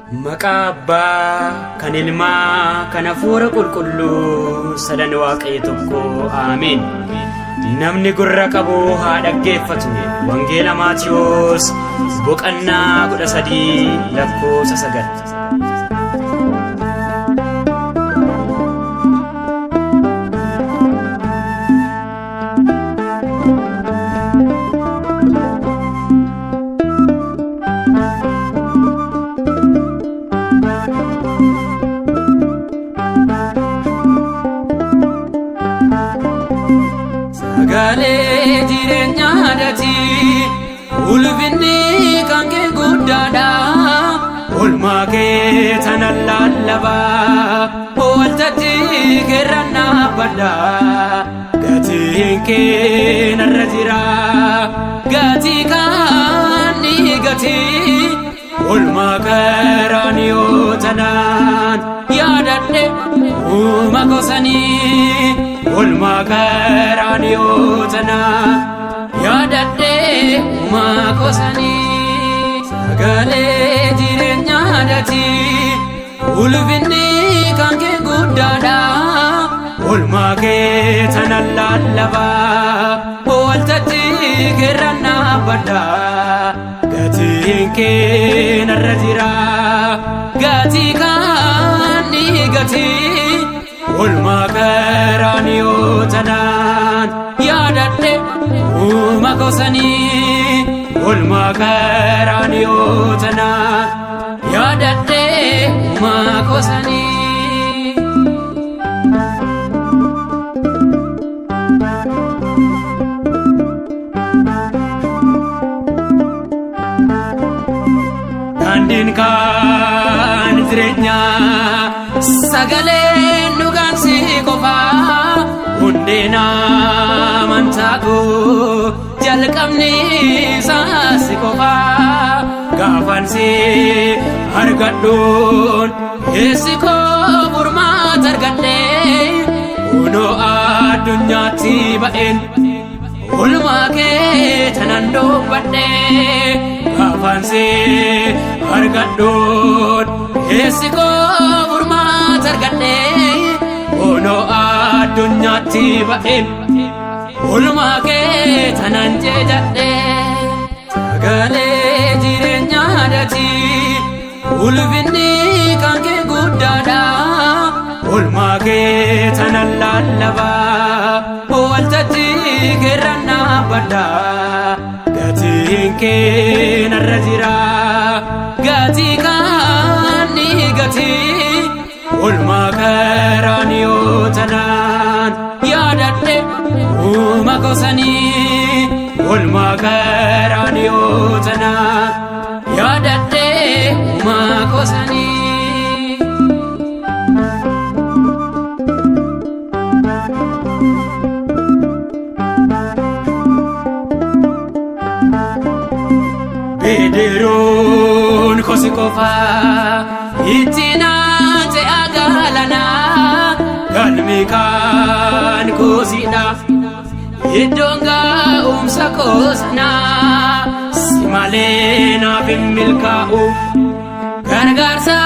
Maqaa Abbaa kan Ilmaa kan Hafuura Qulqulluu sadan Waaqayyo tokko Ameen. Namni gurra qabu haa dhaggeeffatu. Wangeela Maatiyos boqonnaa 13 lakkoofsa 9. Sagalee jireenyaa dati ulfinni kan kee guddaadha. Oolmaa kee tana lallabaa waltajji keerraan dhaabbadha. Gatiin kee narra jira gatii kan ni gatii. Oolmaa karaan yoo tanaan yaadadhe uuma gosanii. Oolmaa karaan yoo tanaan yaadadhe uuma gosanii. Sagalee jireenyaa dati ulfinni kan kee guddaadha. Oolmaa kee tana lallabaa waltajji keerraan dhaabbadha. Gatiin kee narra jira gatii kan ni gatii. Oolmaa karaan yoo tanaan yaadadhe uuma gosanii. Oolmaa karaan yoo tanaan yaadadhe uuma gosanii. Daandiin kan jireenyaa sagaleen dhugaan si qofaa. Hundeen amantaa koo jalqabni isaa si qofaa. Gaafan si argadhuun eessi koo furmaata argadhee. Kunoo addunyaatti ba'een oolmaa kee tanan dubbadhee. Gaafan si argadhuun eessi koo furmaata argadhee. Kunoo addunyaatti ba'een oolmaa kee tanan jajadhee. Sagalee jireenyaa dati ulfinni kan kee guddaadha. Oolmaa kee tanan lallabaa waltajji keerraan dhaabbadha. Gatiin kee narra jira gatii kan ni gatii. Oolmaa karaan yoo tanaan yaadadhe uuma gosanii. Oolmaa karaan yoo tanaan yaadadhe uuma gosanii. Bederoon kosi qofaa ittiin aante agaalanaa. Galmi kan koosiidhaaf iddoon gaa'umsa koosanaa. Si malee naaf hin milkaa'u gargaarsa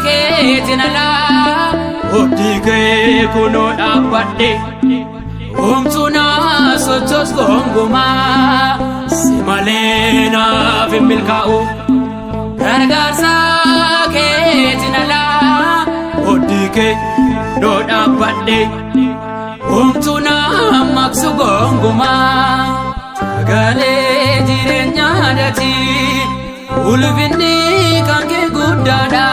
keetiin alaa. Oobdii kee kunoo dhaabbadhe homtuu na sochoos gonkumaa. Si malee naaf hin milkaa'u gargaarsa keetiin alaa. Oobdii kee kunoo dhaabbadhe homtuu na maqsu gonkumaa. Sagalee jireenyaa dati ulfinni kan kee guddaadha.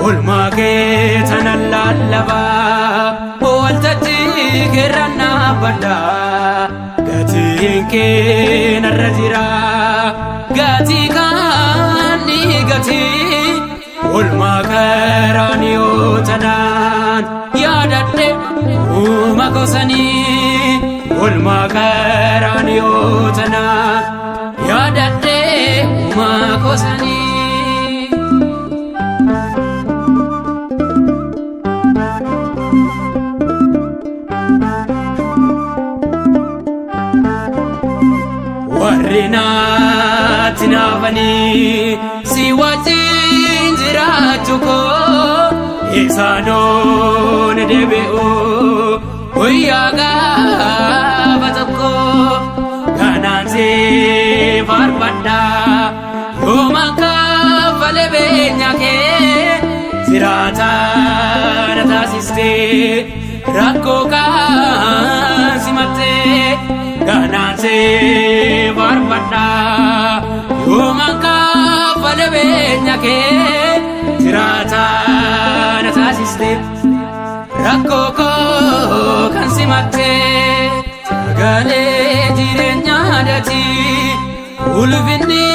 Oolmaa kee tanan lallabaa waltajji keerraan dhaabbadha. Gatiin kee narra jira gatii kan ni gatii. Oolmaa karaan yoo tanaan yaadadhe uuma gosanii. Oolmaa karaan yoo tanaan yaadadhe uuma gosanii. Warri naatti naafanii si wajjin jiraachuu koo isaanoon deebi'uu guyyaa gaafa tokko kanaan si faarfadha yooma kaffale beenya kee siraata na taasiste rakkoo kan simatte kanaan si faarfadha yooma kaffale beenya kee siraata na taasiste rakkoo koo kan simatte sagalee jireenyaa dati ulfinni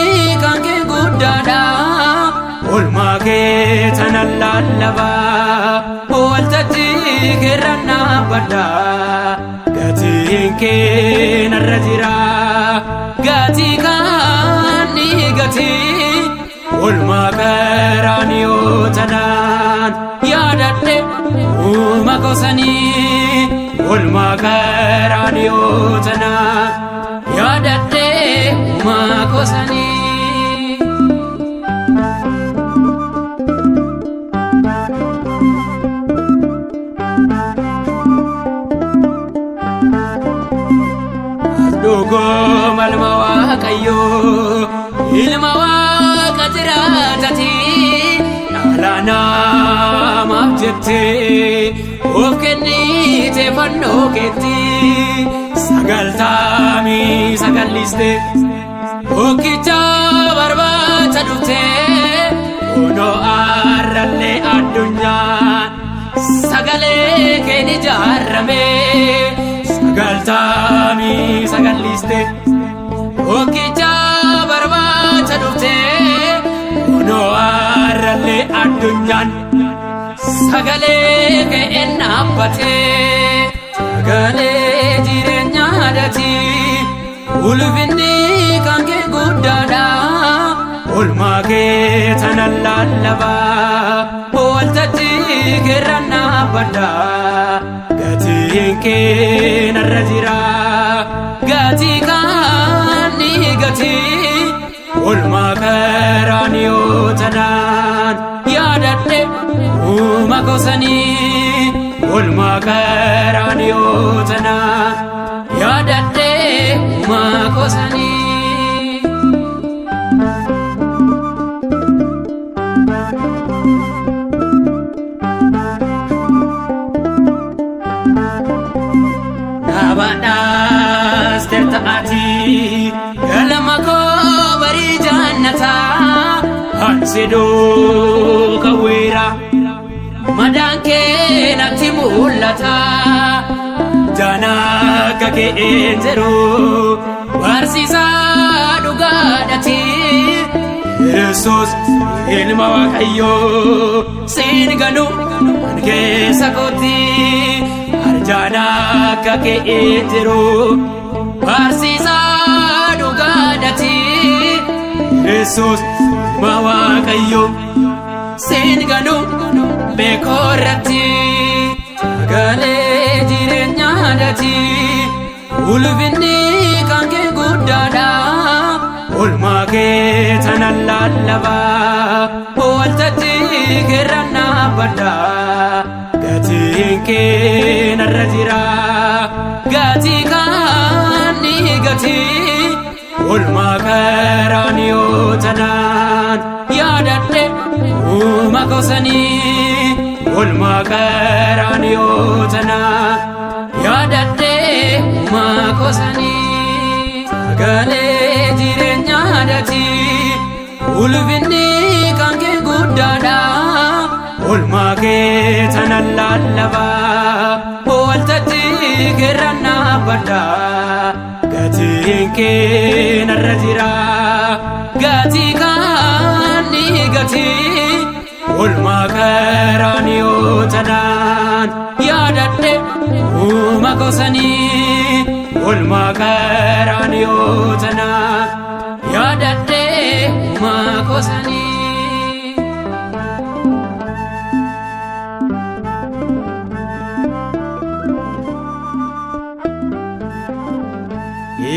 kan kee guddaadha oolmaa kee tanan lallaba waltajji keerran dhaabbadha gatiin kee narra jira gatii kan ni gatii oolmaa qaraaniyoo tanaan yaadadhe uuma goosanii oolmaa qaraaniyoo tanaan yaadadhe uuma goosanii. Dhuguma ilma Waaqayyoo ilma Waaqa jiraatati dhala namaaf jettee of kennite fannoo keetti sagaltamii sagalliste tokkicha barbaacha dhufte kunoo arrallee addunyaan sagalee keen ijaarame sagaltamii sagalliste tokkicha barbaacha dhufte kunoo arrallee addunyaan sagalee keen dhaabbate sagalee jireenyaa dati ulfinni kan kee guddaadha oolmaa kee tanan lallaba waltajji keerran dhaabbadha gatiin kee narra jira gatii kan ni gatii oolmaa qaraaniyoo tanaan yaadadhe uuma goosanii oolmaa qaraaniyoo tanaan yaadadhe uuma goosanii. Dhaabadhaas tertaati galma koo barii jannataa hansiduu kawweera madaan kee natti mul'ata jana akka kee jiru barsiisaa dhugaadhati Yesuus ilma Waaqayyoo siin ganu keessa kootti arjana akka kee jiru barsiisaa dhugaadhati Yesuus ilma Waaqayyoo siin ganu beekorratti sagalee jireenyaa dati ulfinni kan kee guddaadha oolmaa kee tanan lallaba waltajji keerran dhaabbadha gatiin kee narra jira gatii kan ni gatii oolmaa qaraaniyoo tanaan yaadadhe uuma goosanii oolmaa qaraaniyoo tanaan yaadadhe uuma goosanii sagalee jireenyaa dati ulfinni kan kee guddaadha oolmaa kee tanan lallaba waltajji keerran dhaabbadha gatiin kee narra jira gatii kan ni gatii oolmaa qaraaniyoo tanaan yaadadhe uuma goosanii oolmaa qaraaniyoo tanaan yaadadhe uuma goosanii.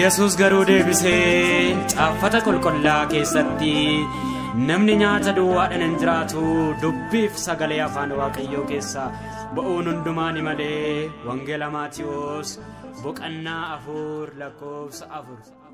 Yesus garuu deebisee caaffata qulqullaa keessatti namni nyaata duwwaadhaan hin jiraatu dubbiif sagalee afaan waaqayyoo keessaa ba'uun hundumaani malee. Wangeela Maatiyos boqonnaa 4 lakkoofsa 4.